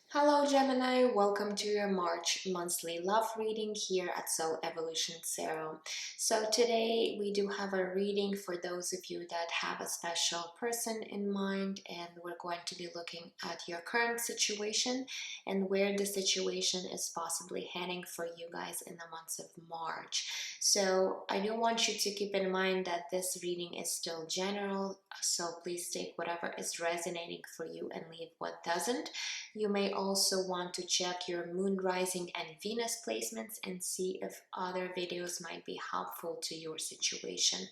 Hello Gemini, welcome to your March monthly love reading here at soul.evolution.tarot. So today we do have a reading for those of you that have a special person in mind, and we're going to be looking at your current situation and where the situation is possibly heading for you guys in the months of March. So I do want you to keep in mind that this reading is still general, so please take whatever is resonating for you and leave what doesn't. You may also want to check your moon, rising, and Venus placements and see if other videos might be helpful to your situation.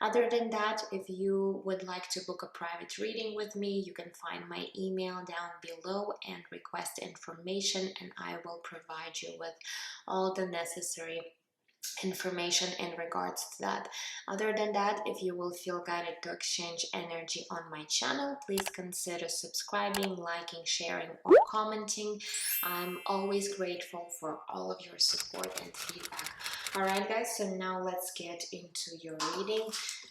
Other than that, if you would like to book a private reading with me, you can find my email down below and request information, and I will provide you with all the necessary information in regards to that. Other than that, if you will feel guided to exchange energy on my channel, please consider subscribing, liking, sharing, or commenting. I'm always grateful for all of your support and feedback. Alright guys, so now let's get into your reading.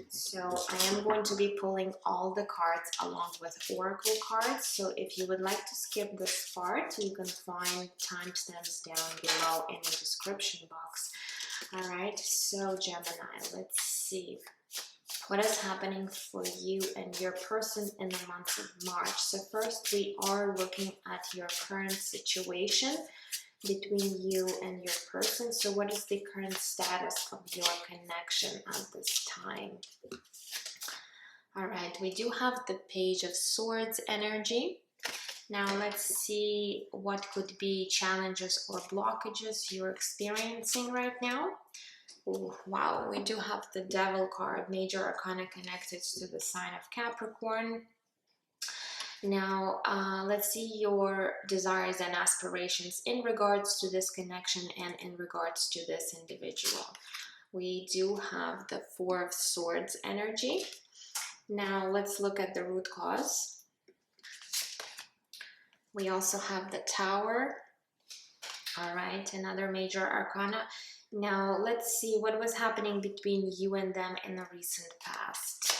So I am going to be pulling all the cards along with oracle cards, so if you would like to skip this part, you can find timestamps down below in the description box. Alright, so Gemini, let's see what is happening for you and your person in the month of March. So first we are looking at your current situation between you and your person. So what is the current status of your connection at this time? Alright, we do have the Page of Swords energy. Now let's see what could be challenges or blockages you're experiencing right now. Ooh, wow, we do have the Devil card, major arcana connected to the sign of Capricorn. Now let's see your desires and aspirations in regards to this connection and in regards to this individual. We do have the Four of Swords energy. Now let's look at the root cause. We also have the Tower. All right, another major arcana. Now let's see what was happening between you and them in the recent past.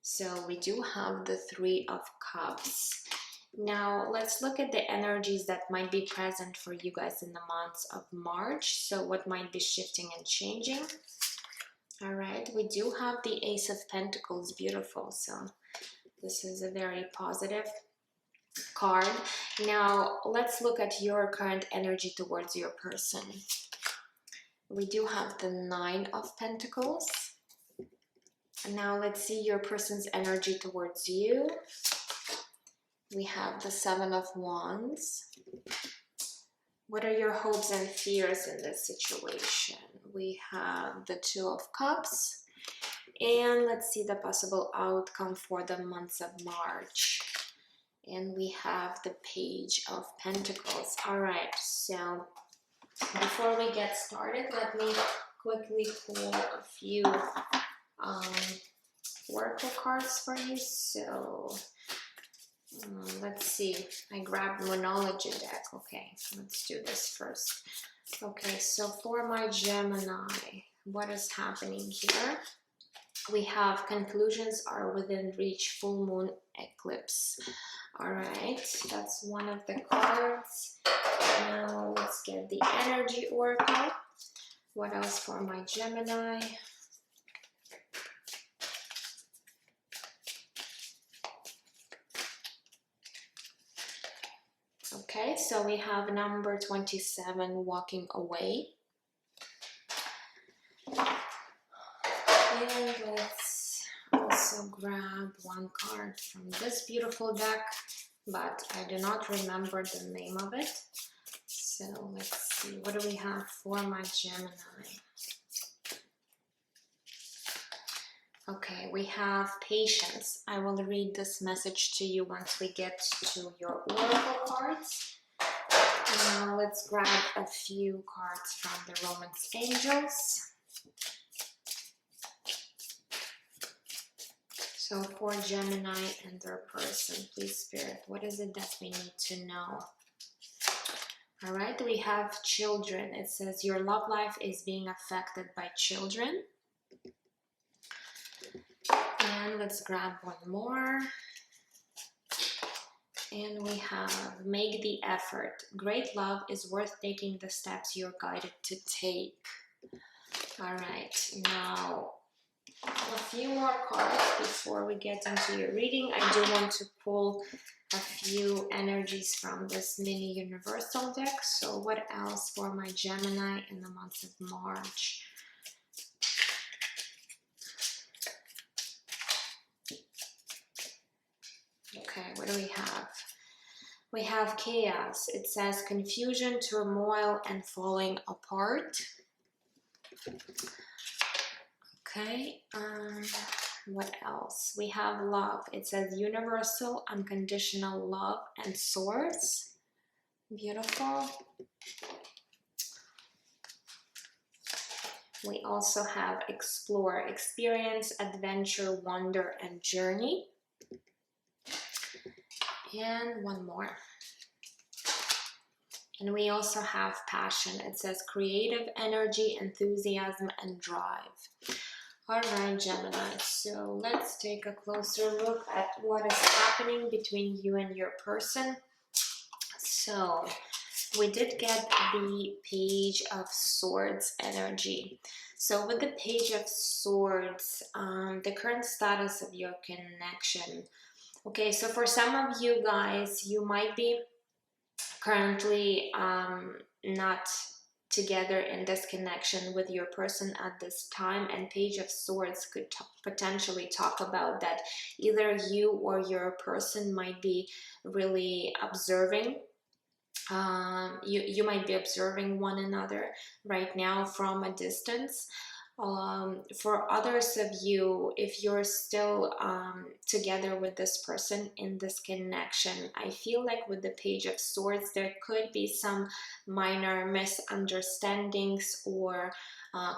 So we do have the Three of Cups. Now let's look at the energies that might be present for you guys in the months of March. So what might be shifting and changing? All right, we do have the Ace of Pentacles, beautiful. So this is a very positive card. Now let's look at your current energy towards your person. We do have the Nine of Pentacles. Now let's see your person's energy towards you. We have the Seven of Wands. What are your hopes and fears in this situation? We have the Two of Cups. And let's see the possible outcome for the months of March. And we have the Page of Pentacles. All right, so before we get started, let me quickly pull a few oracle cards for you. So let's see. I grabbed Monology deck. Okay, let's do this first. Okay, so for my Gemini, what is happening here? We have conclusions are within reach, full moon eclipse. All right, that's one of the cards. Now let's get the energy oracle. What else for my Gemini? Okay, so we have number 27, walking away. And let's also grab one card from this beautiful deck, but I do not remember the name of it. So let's see, what do we have for my Gemini? Okay, we have patience. I will read this message to you once we get to your oracle cards. Now let's grab a few cards from the Romance Angels. So for Gemini and their person, please Spirit, what is it that we need to know? All right, we have children. It says your love life is being affected by children. And let's grab one more. And we have make the effort. Great love is worth taking the steps you're guided to take. All right, now a few more cards before we get into your reading. I do want to pull a few energies from this mini universal deck. So what else for my Gemini in the month of March? Okay, what do we have? We have chaos. It says confusion, turmoil, and falling apart. Okay, what else? We have love. It says universal, unconditional love and swords. Beautiful. We also have explore, experience, adventure, wonder, and journey. And one more. And we also have passion. It says creative energy, enthusiasm, and drive. All right, Gemini, so let's take a closer look at what is happening between you and your person. So we did get the Page of Swords energy. So with the Page of Swords, the current status of your connection. Okay, so for some of you guys, you might be currently not together in this connection with your person at this time, and Page of Swords could potentially talk about that either you or your person might be really observing. You might be observing one another right now from a distance. For others of you, if you're still together with this person in this connection, I feel like with the Page of Swords, there could be some minor misunderstandings or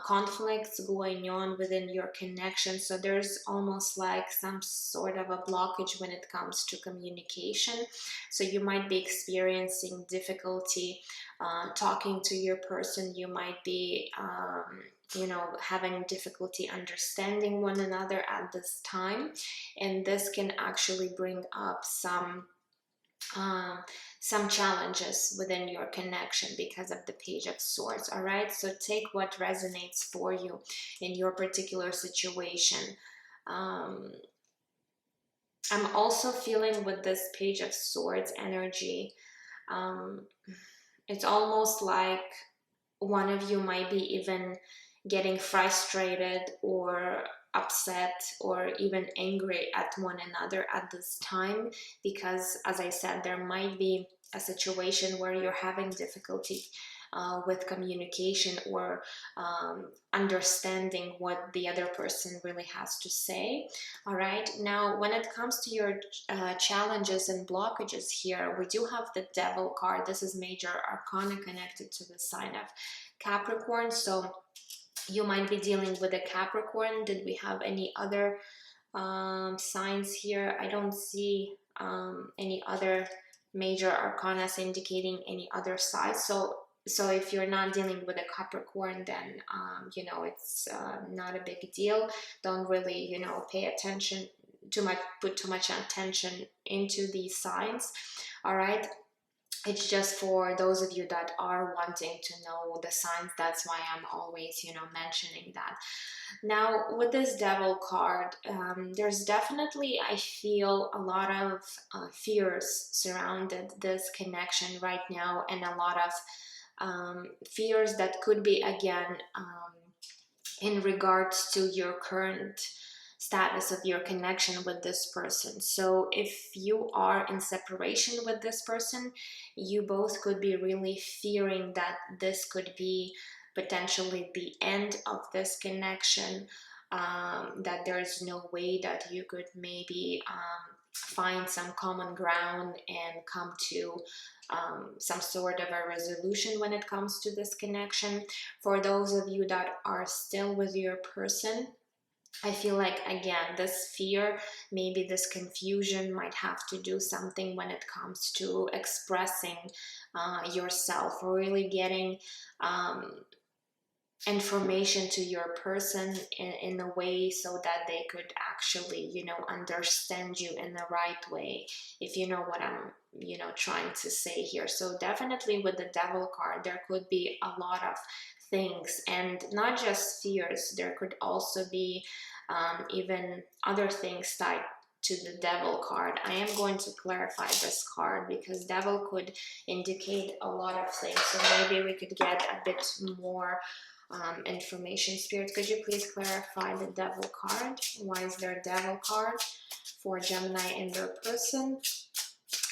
conflicts going on within your connection. So there's almost like some sort of a blockage when it comes to communication. So you might be experiencing difficulty talking to your person. You might be having difficulty understanding one another at this time, and this can actually bring up some challenges within your connection because of the Page of Swords. All right, so take what resonates for you in your particular situation. I'm also feeling with this Page of Swords energy, it's almost like one of you might be even getting frustrated or upset or even angry at one another at this time, because as I said, there might be a situation where you're having difficulty with communication or understanding what the other person really has to say. All right, now when it comes to your challenges and blockages here, we do have the Devil card. This is major arcana connected to the sign of Capricorn, so you might be dealing with a Capricorn. Did we have any other signs here? I don't see any other major arcana indicating any other side. So if you're not dealing with a Capricorn, then it's not a big deal. Don't really pay attention too much, put too much attention into these signs. All right. It's just for those of you that are wanting to know the signs. That's why I'm always, mentioning that. Now, with this Devil card, there's definitely, I feel, a lot of fears surrounded this connection right now, and a lot of fears that could be, again, in regards to your current status of your connection with this person. So if you are in separation with this person, you both could be really fearing that this could be potentially the end of this connection, that there's no way that you could maybe find some common ground and come to some sort of a resolution when it comes to this connection. For those of you that are still with your person, I feel like, again, this fear, maybe this confusion might have to do something when it comes to expressing yourself, or really getting information to your person in a way so that they could actually, you know, understand you in the right way, if you know what I'm, you know, trying to say here. So definitely with the Devil card, there could be a lot of things, and not just fears. There could also be even other things tied to the Devil card. I am going to clarify this card because Devil could indicate a lot of things, so maybe we could get a bit more information. Spirit, could you please clarify the Devil card? Why is there a Devil card for Gemini in their person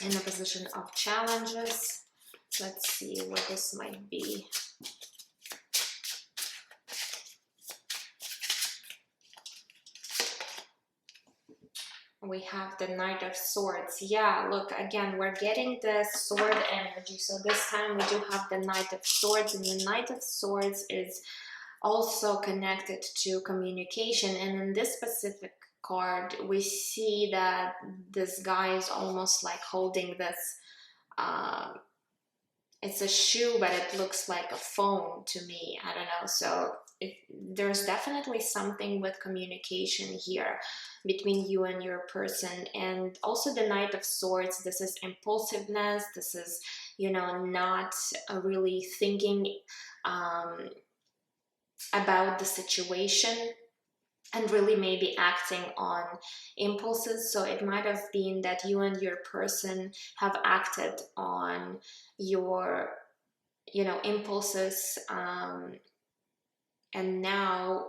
in a position of challenges? Let's see what this might be. We have the Knight of Swords. Yeah, look, again, we're getting the sword energy. So this time we do have the Knight of Swords, and the Knight of Swords is also connected to communication. And in this specific card, we see that this guy is almost like holding this, it's a shoe, but it looks like a phone to me. I don't know. So there's definitely something with communication here between you and your person. And also the Knight of Swords, this is impulsiveness. This is, you know, not really thinking about the situation and really maybe acting on impulses. So it might have been that you and your person have acted on your, you know, impulses, and now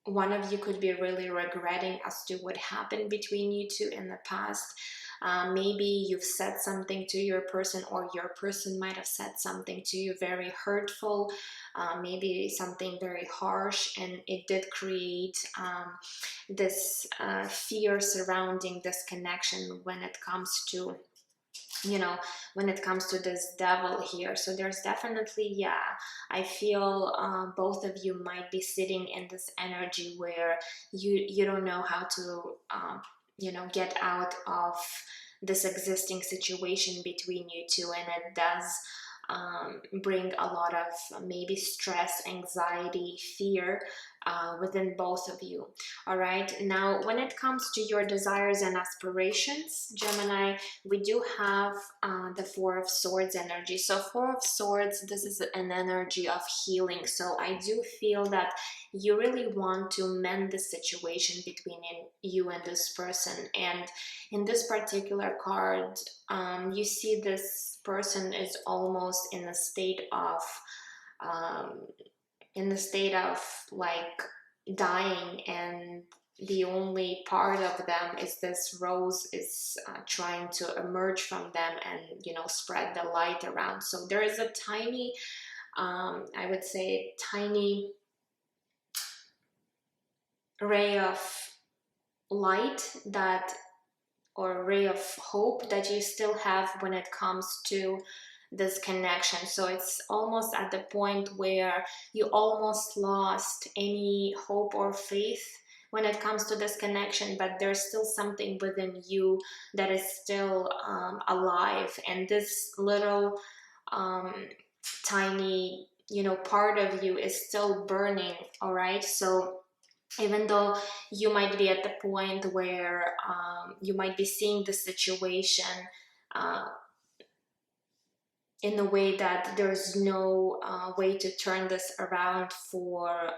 one of you could be really regretting as to what happened between you two in the past. Maybe you've said something to your person, or your person might have said something to you very hurtful, maybe something very harsh, and it did create this fear surrounding this connection when it comes to, you know, when it comes to this Devil here. So there's definitely, yeah, I feel both of you might be sitting in this energy where you don't know how to you know, get out of this existing situation between you two, and it does bring a lot of maybe stress, anxiety, fear within both of you. All right, now when it comes to your desires and aspirations, Gemini, we do have the Four of Swords energy. So Four of Swords, this is an energy of healing. So I do feel that you really want to mend the situation between you and this person. And in this particular card, you see this person is almost in a state of like dying, and the only part of them is this rose is trying to emerge from them and, you know, spread the light around. So there is a tiny, I would say, tiny ray of light that, or ray of hope that you still have when it comes to this connection. So it's almost at the point where you almost lost any hope or faith when it comes to this connection, but there's still something within you that is still alive, and this little tiny, you know, part of you is still burning. All right, so even though you might be at the point where you might be seeing the situation in a way that there's no way to turn this around for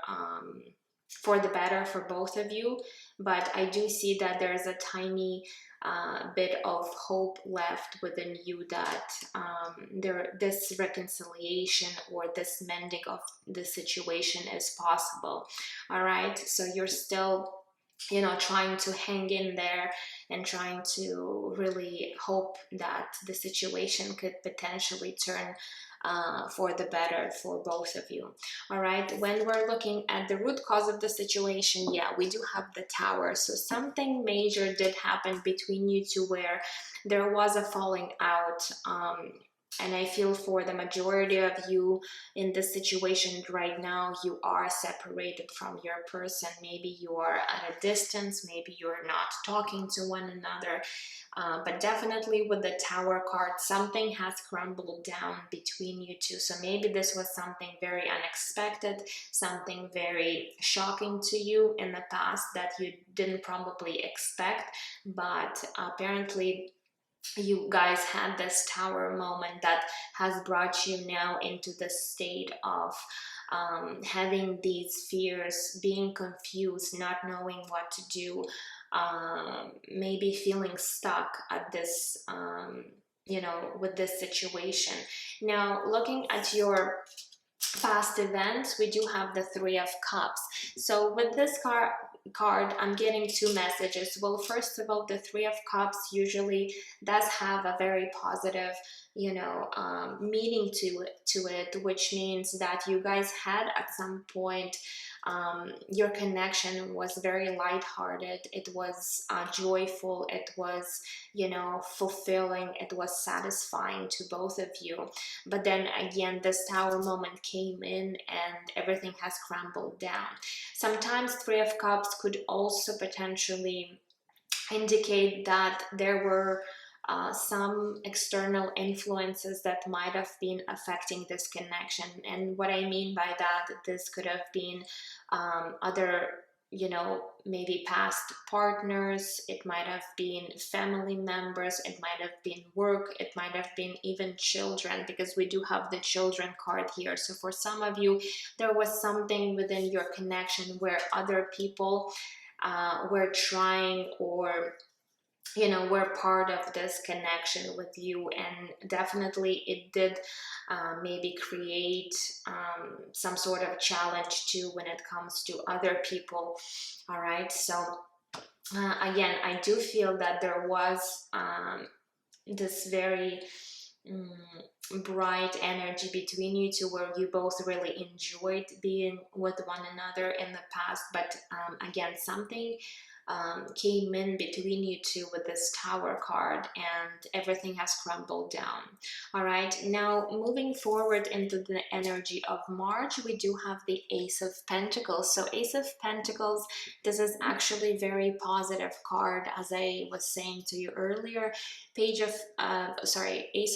the better for both of you, but I do see that there's a tiny bit of hope left within you that this reconciliation or this mending of the situation is possible. All right, so you're still, you know, trying to hang in there and trying to really hope that the situation could potentially turn for the better for both of you. All right, when we're looking at the root cause of the situation, yeah, we do have the Tower. So something major did happen between you two where there was a falling out, And I feel for the majority of you in this situation right now, you are separated from your person. Maybe you are at a distance, maybe you're not talking to one another. But definitely with the Tower card, something has crumbled down between you two. So maybe this was something very unexpected, something very shocking to you in the past that you didn't probably expect, but apparently you guys had this Tower moment that has brought you now into the state of having these fears, being confused, not knowing what to do, maybe feeling stuck at this, you know, with this situation. Now, looking at your past events, we do have the Three of Cups. So with this card, I'm getting two messages. Well, first of all, the Three of Cups usually does have a very positive, you know, meaning to it, which means that you guys had at some point, your connection was very lighthearted, it was joyful, it was, you know, fulfilling, it was satisfying to both of you. But then again, this Tower moment came in and everything has crumbled down. Sometimes Three of Cups could also potentially indicate that there were some external influences that might have been affecting this connection. And what I mean by that, this could have been other, you know, maybe past partners, it might have been family members, it might have been work, it might have been even children, because we do have the children card here. So for some of you, there was something within your connection where other people were trying, or you know, were part of this connection with you, and definitely it did maybe create some sort of challenge too when it comes to other people. All right, so again, I do feel that there was this very bright energy between you two, where you both really enjoyed being with one another in the past. But again, something came in between you two with this Tower card, and everything has crumbled down. All right, now moving forward into the energy of March, we do have the Ace of Pentacles. So Ace of Pentacles, this is actually very positive card, as I was saying to you earlier. Ace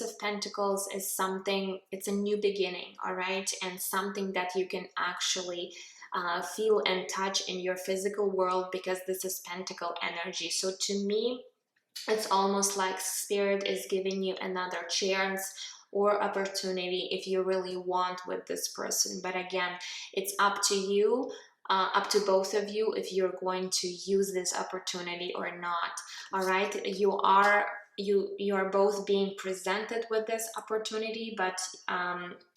of Pentacles is something, it's a new beginning, all right, and something that you can actually feel and touch in your physical world, because this is Pentacle energy. So to me, it's almost like Spirit is giving you another chance or opportunity if you really want with this person. But again, it's up to you, up to both of you, if you're going to use this opportunity or not. All right, you are both being presented with this opportunity, but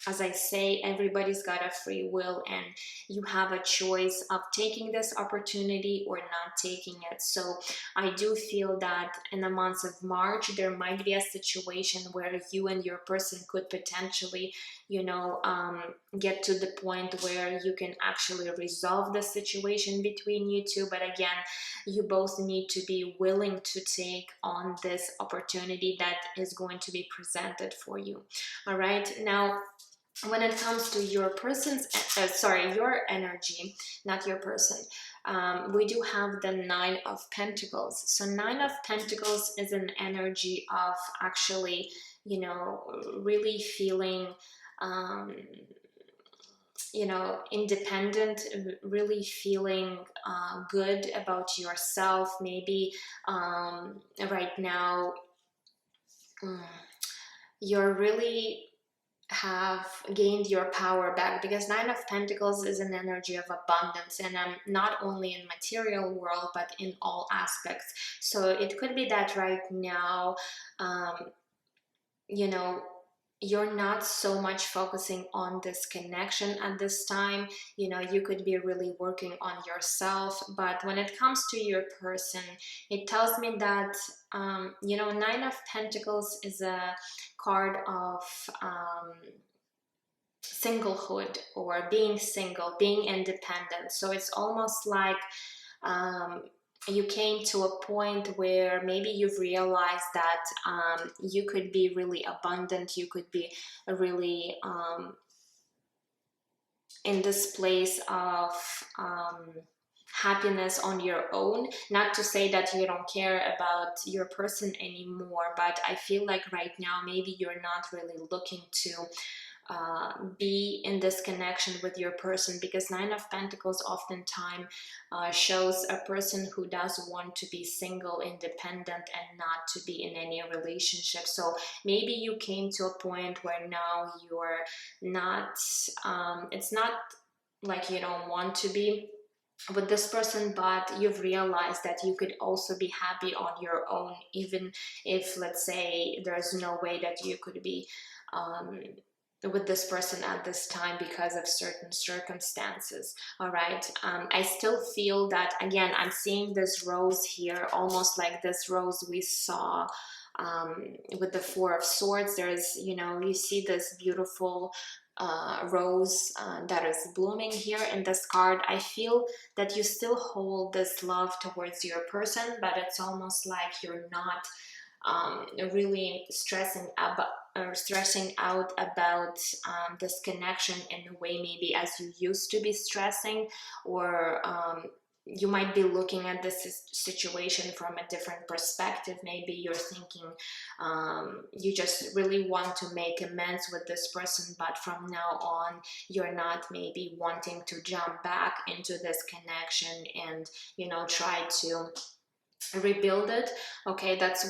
as I say, everybody's got a free will, and you have a choice of taking this opportunity or not taking it. So I do feel that in the months of March, there might be a situation where you and your person could potentially, you know, get to the point where you can actually resolve the situation between you two. But again, you both need to be willing to take on this opportunity that is going to be presented for you. All right, now when it comes to your person's your energy, not your person, we do have the Nine of Pentacles. So Nine of Pentacles is an energy of actually, you know, really feeling you know, independent, really feeling good about yourself. Maybe right now you're really have gained your power back, because Nine of Pentacles is an energy of abundance, and not only in material world but in all aspects. So it could be that right now, you know, you're not so much focusing on this connection at this time. You know, you could be really working on yourself. But when it comes to your person, it tells me that you know, Nine of Pentacles is a card of singlehood, or being single, being independent. So it's almost like you came to a point where maybe you've realized that you could be really abundant, you could be really in this place of happiness on your own. Not to say that you don't care about your person anymore, but I feel like right now maybe you're not really looking to be in this connection with your person, because Nine of Pentacles oftentimes shows a person who does want to be single, independent, and not to be in any relationship. So maybe you came to a point where now you're not, it's not like you don't want to be with this person, but you've realized that you could also be happy on your own, even if, let's say, there's no way that you could be with this person at this time because of certain circumstances. All right, I still feel that, again, I'm seeing this rose here, almost like this rose we saw with the Four of Swords. There's, you know, you see this beautiful rose that is blooming here in this card. I feel that you still hold this love towards your person, but it's almost like you're not really stressing out about this connection in a way maybe as you used to be stressing, or you might be looking at this situation from a different perspective. Maybe you're thinking you just really want to make amends with this person, but from now on you're not maybe wanting to jump back into this connection and, you know, try to rebuild it. Okay, that's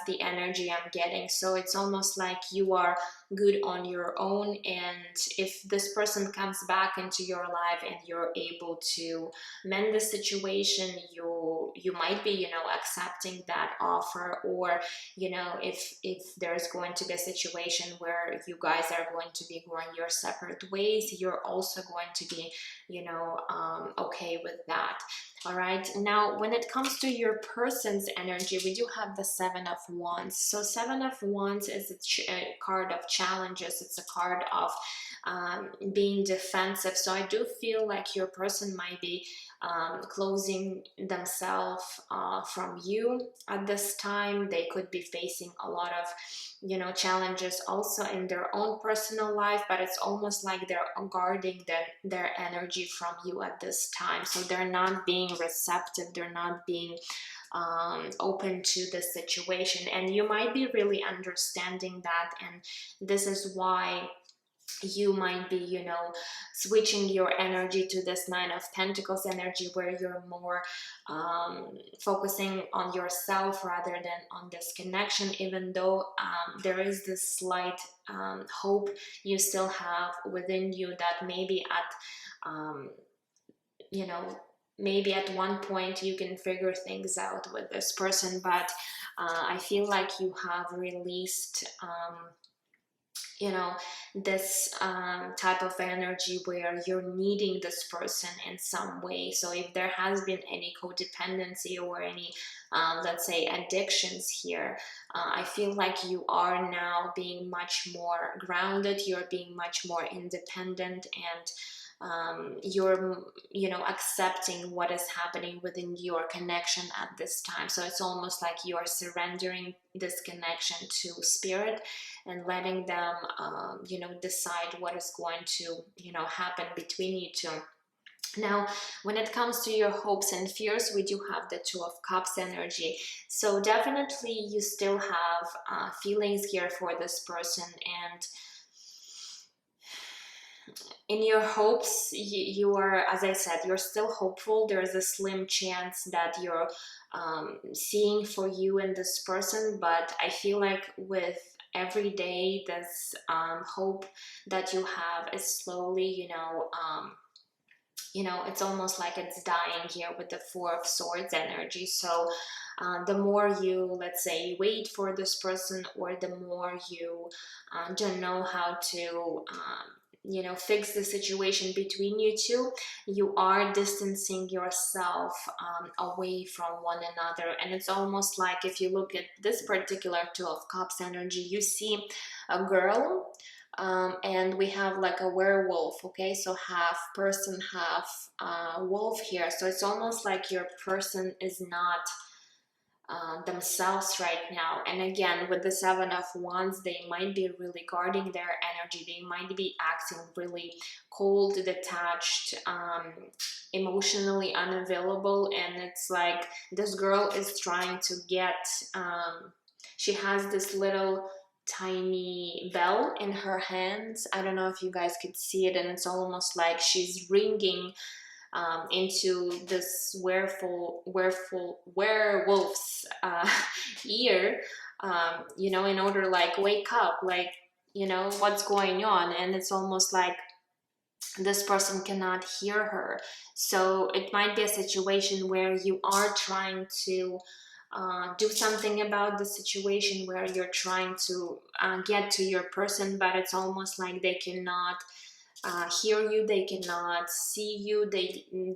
the energy I'm getting. So it's almost like you are good on your own, and if this person comes back into your life and you're able to mend the situation, you might be, you know, accepting that offer. Or, you know, if there's going to be a situation where you guys are going to be going your separate ways, you're also going to be, you know, okay with that. All right, now when it comes to your person's energy, we do have the Seven of Wands. So Seven of Wands is a card of challenges. It's a card of being defensive. So I do feel like your person might be closing themselves from you at this time. They could be facing a lot of, you know, challenges also in their own personal life, but it's almost like they're guarding their energy from you at this time. So they're not being receptive, they're not being open to the situation, and you might be really understanding that. And this is why you might be, you know, switching your energy to this Nine of Pentacles energy, where you're more focusing on yourself rather than on this connection, even though there is this slight hope you still have within you that maybe at you know, maybe at one point you can figure things out with this person. But I feel like you have released you know, this type of energy where you're needing this person in some way. So if there has been any codependency or any let's say addictions here, I feel like you are now being much more grounded, you're being much more independent, and you're, you know, accepting what is happening within your connection at this time. So it's almost like you are surrendering this connection to spirit and letting them you know, decide what is going to, you know, happen between you two. Now, when it comes to your hopes and fears, we do have the Two of Cups energy. So definitely you still have feelings here for this person, and in your hopes, you are, as I said, you're still hopeful. There's a slim chance that you're seeing for you in this person, but I feel like with every day, this hope that you have is slowly, you know, it's almost like it's dying here with the Four of Swords energy. So the more you, let's say, wait for this person, or the more you don't know how to you know, fix the situation between you two, you are distancing yourself away from one another. And it's almost like, if you look at this particular Two of Cups energy, you see a girl And we have like a werewolf, okay, so half person, half wolf here. So it's almost like your person is not themselves right now. And again, with the Seven of Wands, they might be really guarding their energy. They might be acting really cold, detached, emotionally unavailable. And it's like this girl is trying to get, she has this little tiny bell in her hands. I don't know if you guys could see it, and it's almost like she's ringing into this werewolf's ear, you know, in order like wake up, like, you know, what's going on. And it's almost like this person cannot hear her. So it might be a situation where you are trying to do something about the situation, where you're trying to get to your person, but it's almost like they cannot hear you, they cannot see you,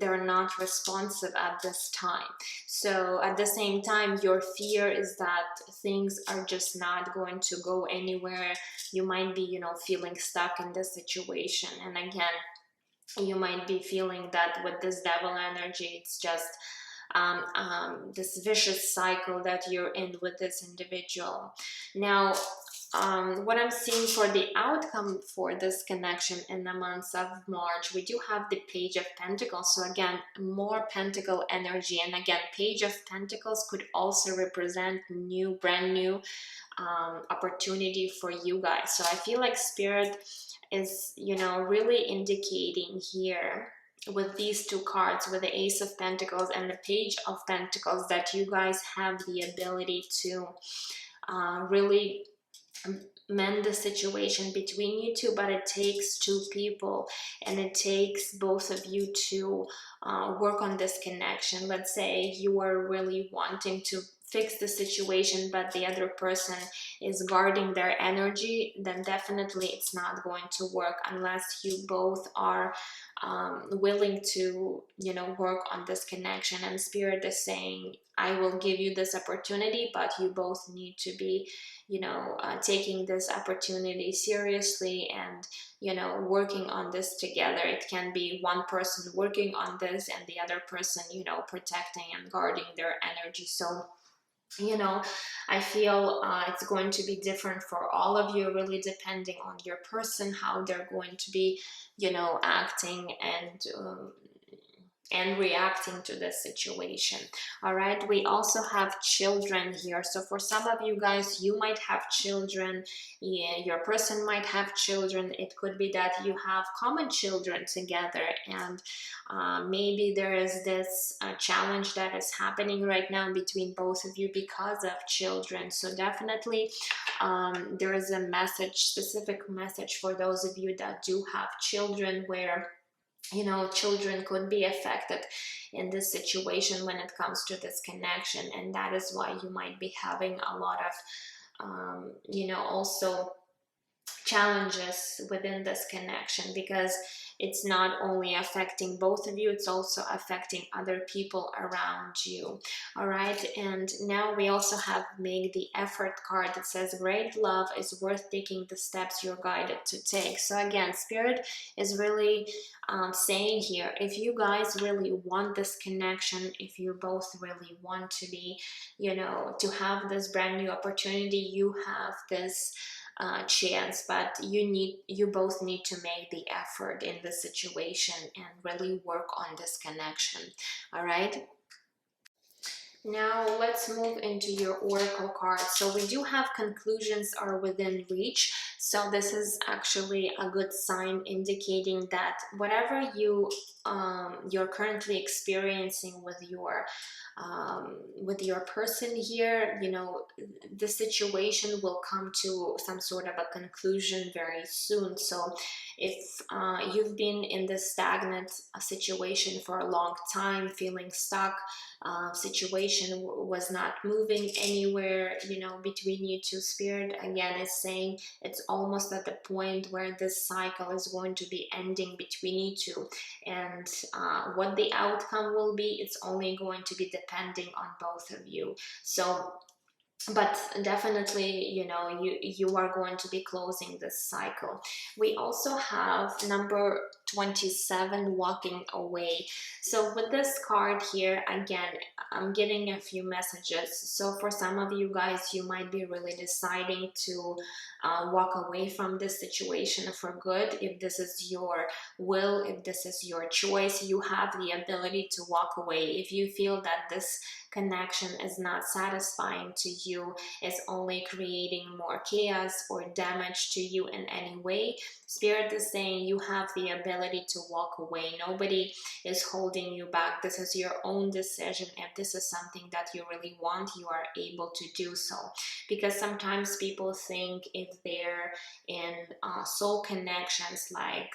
they're not responsive at this time. So at the same time, your fear is that things are just not going to go anywhere. You might be, you know, feeling stuck in this situation. And again, you might be feeling that with this devil energy, it's just this vicious cycle that you're in with this individual. Now, what I'm seeing for the outcome for this connection in the months of March, we do have the Page of Pentacles. So again, more pentacle energy. And again, Page of Pentacles could also represent brand new opportunity for you guys. So I feel like Spirit is, you know, really indicating here with these two cards, with the Ace of Pentacles and the Page of Pentacles, that you guys have the ability to really mend the situation between you two. But it takes two people, and it takes both of you to work on this connection. Let's say you are really wanting to fix the situation, but the other person is guarding their energy, then definitely it's not going to work unless you both are willing to, you know, work on this connection. And Spirit is saying, I will give you this opportunity, but you both need to be, you know, taking this opportunity seriously and, you know, working on this together. It can be one person working on this and the other person, you know, protecting and guarding their energy. So, you know, I feel it's going to be different for all of you, really depending on your person, how they're going to be, you know, acting and reacting to this situation. All right, we also have children here. So for some of you guys, you might have children. Yeah, your person might have children. It could be that you have common children together, and maybe there is this challenge that is happening right now between both of you because of children. So definitely there is a message, specific message for those of you that do have children, where, you know, children could be affected in this situation when it comes to this connection. And that is why you might be having a lot of you know, also challenges within this connection, because it's not only affecting both of you, it's also affecting other people around you. All right, and now we also have Make the Effort card that says great love is worth taking the steps you're guided to take. So again, Spirit is really saying here, if you guys really want this connection, if you both really want to be, you know, to have this brand new opportunity, you have this chance, but you both need to make the effort in this situation and really work on this connection. All right, now let's move into your oracle cards. So we do have conclusions are within reach. So this is actually a good sign, indicating that whatever you're currently experiencing with your person here, you know, the situation will come to some sort of a conclusion very soon. So if you've been in this stagnant situation for a long time, feeling stuck, situation was not moving anywhere, you know, between you two, Spirit again is saying it's almost at the point where this cycle is going to be ending between you two. And what the outcome will be, it's only going to be depending on both of you. So but definitely, you know, you are going to be closing this cycle. We also have number 27, walking away. So with this card here, again, I'm getting a few messages. So for some of you guys, you might be really deciding to walk away from this situation for good. If this is your will, if this is your choice, you have the ability to walk away. If you feel that this connection is not satisfying to you, is only creating more chaos or damage to you in any way, Spirit is saying you have the ability to walk away. Nobody is holding you back. This is your own decision. If this is something that you really want, you are able to do so. Because sometimes people think if they're in soul connections, like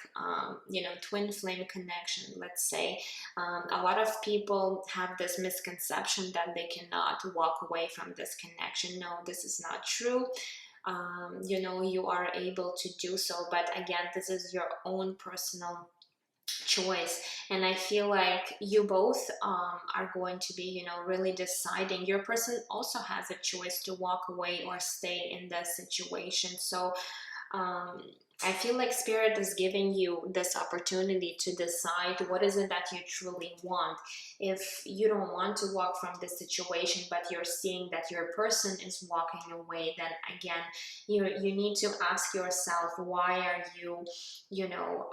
you know, twin flame connection, let's say, a lot of people have this misconception that they cannot walk away from this connection. No, this is not true. You know, you are able to do so, but again, this is your own personal choice. And I feel like you both are going to be, you know, really deciding. Your person also has a choice to walk away or stay in that situation. So um, I feel like Spirit is giving you this opportunity to decide what is it that you truly want. If you don't want to walk from this situation, but you're seeing that your person is walking away, then again, you need to ask yourself, why are you, you know,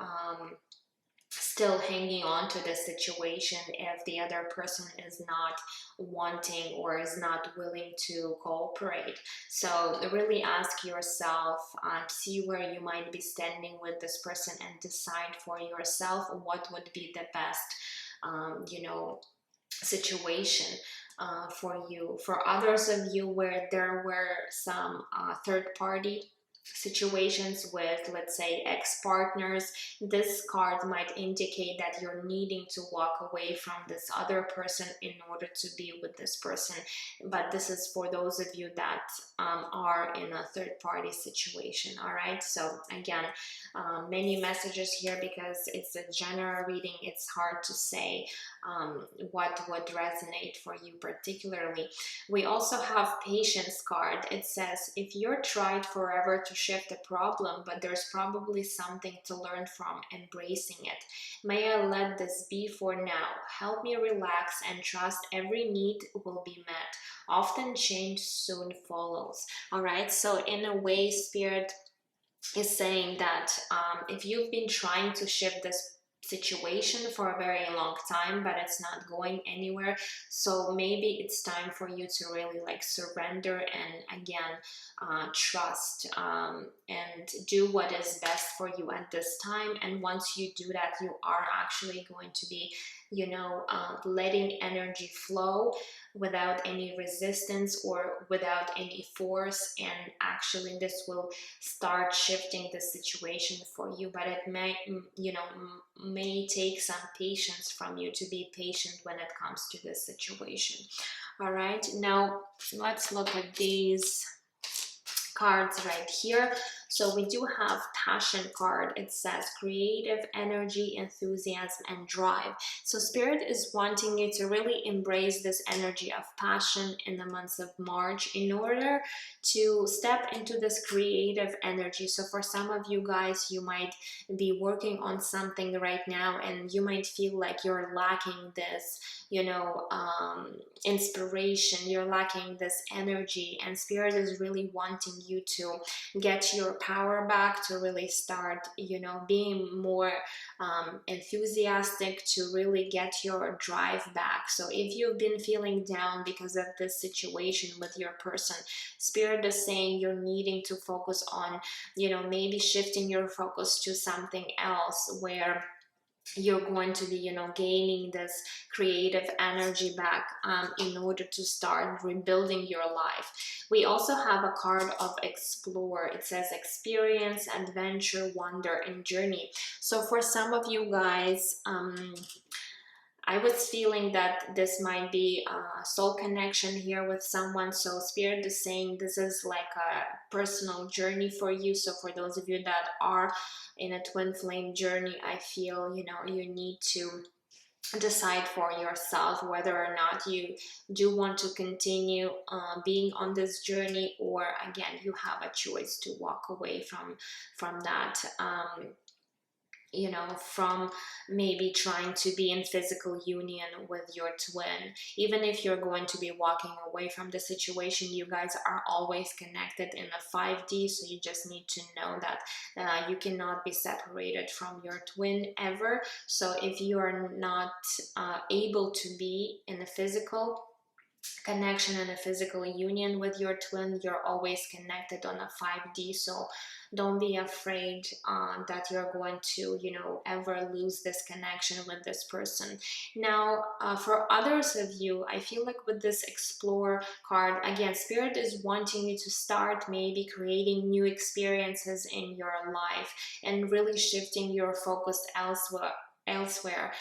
still hanging on to the situation if the other person is not wanting or is not willing to cooperate. So really ask yourself, see where you might be standing with this person and decide for yourself what would be the best you know, situation for you. For others of you where there were some third party situations with, let's say, ex-partners, this card might indicate that you're needing to walk away from this other person in order to be with this person. But this is for those of you that are in a third party situation. All right, so again, many messages here because it's a general reading. It's hard to say what would resonate for you particularly. We also have patience card. It says, if you're tried forever to shift a problem, but there's probably something to learn from, embracing it. May I let this be for now. Help me relax and trust every need will be met. Often change soon follows. All right, so in a way, Spirit is saying that if you've been trying to shift this situation for a very long time but it's not going anywhere, so maybe it's time for you to really like surrender and again trust and do what is best for you at this time. And once you do that, you are actually going to be, you know, letting energy flow without any resistance or without any force, and actually this will start shifting the situation for you. But it may, you know, may take some patience from you to be patient when it comes to this situation. All right, now let's look at these cards right here. So we do have passion card. It says creative energy, enthusiasm, and drive. So Spirit is wanting you to really embrace this energy of passion in the months of March in order to step into this creative energy. So for some of you guys, you might be working on something right now and you might feel like you're lacking this, you know, inspiration, you're lacking this energy, and Spirit is really wanting you to get your power back, to really start, you know, being more enthusiastic, to really get your drive back. So if you've been feeling down because of this situation with your person, Spirit is saying you're needing to focus on, you know, maybe shifting your focus to something else where you're going to be, you know, gaining this creative energy back in order to start rebuilding your life. We also have a card of explore. It says experience, adventure, wonder, and journey. So for some of you guys, I was feeling that this might be a soul connection here with someone. So Spirit is saying this is like a personal journey for you. So for those of you that are in a twin flame journey, I feel, you know, you need to decide for yourself whether or not you do want to continue being on this journey, or again you have a choice to walk away from that, you know, from maybe trying to be in physical union with your twin. Even if you're going to be walking away from the situation, you guys are always connected in a 5D, so you just need to know that you cannot be separated from your twin ever. So if you are not able to be in a physical connection and a physical union with your twin, you're always connected on a 5D. So don't be afraid that you're going to, you know, ever lose this connection with this person. Now, for others of you, I feel like with this Explore card, again, Spirit is wanting you to start maybe creating new experiences in your life and really shifting your focus elsewhere.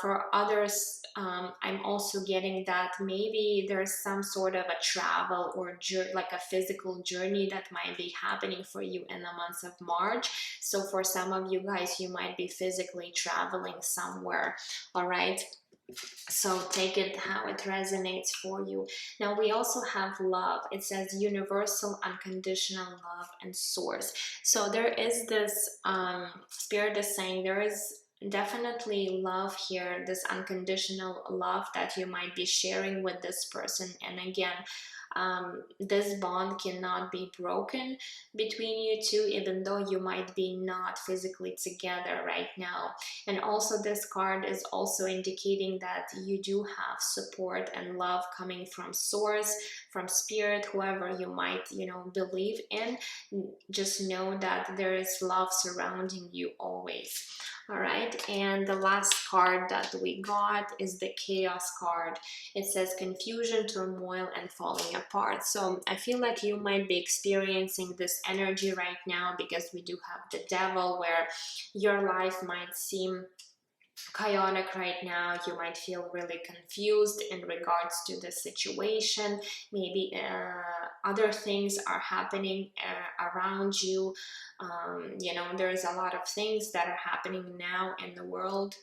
For others, I'm also getting that maybe there's some sort of a travel or like a physical journey that might be happening for you in the month of March. So for some of you guys, you might be physically traveling somewhere. All right, so take it how it resonates for you. Now we also have love. It says universal unconditional love and source. So there is this Spirit is saying there is definitely love here, this unconditional love that you might be sharing with this person. And again, this bond cannot be broken between you two, even though you might be not physically together right now. And also this card is also indicating that you do have support and love coming from source, from spirit, whoever you might, you know, believe in. Just know that there is love surrounding you always. All right, and the last card that we got is the Chaos card. It says confusion, turmoil, and falling apart. So I feel like you might be experiencing this energy right now, because we do have the Devil, where your life might seem chaotic right now. You might feel really confused in regards to the situation. Maybe other things are happening around you. You know, there's a lot of things that are happening now in the world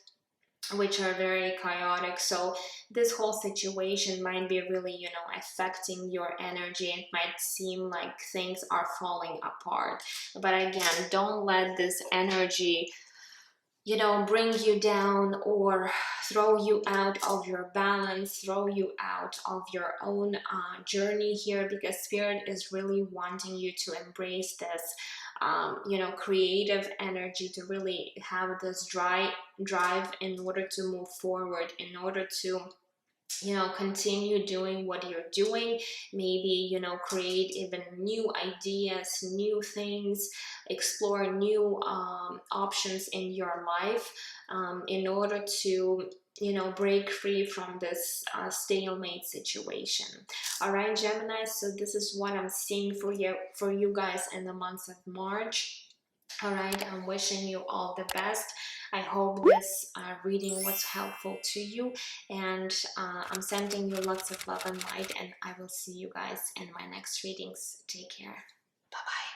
which are very chaotic. So this whole situation might be really, you know, affecting your energy. It might seem like things are falling apart, but again, don't let this energy, you know, bring you down or throw you out of your balance, throw you out of your own journey here, because Spirit is really wanting you to embrace this, you know, creative energy, to really have this drive in order to move forward, in order to, you know, continue doing what you're doing. Maybe, you know, create even new ideas, new things, explore new options in your life, in order to, you know, break free from this stalemate situation. All right, Gemini, so this is what I'm seeing for you guys in the month of March. All right, I'm wishing you all the best. I hope this reading was helpful to you, and I'm sending you lots of love and light, and I will see you guys in my next readings. Take care. Bye-bye.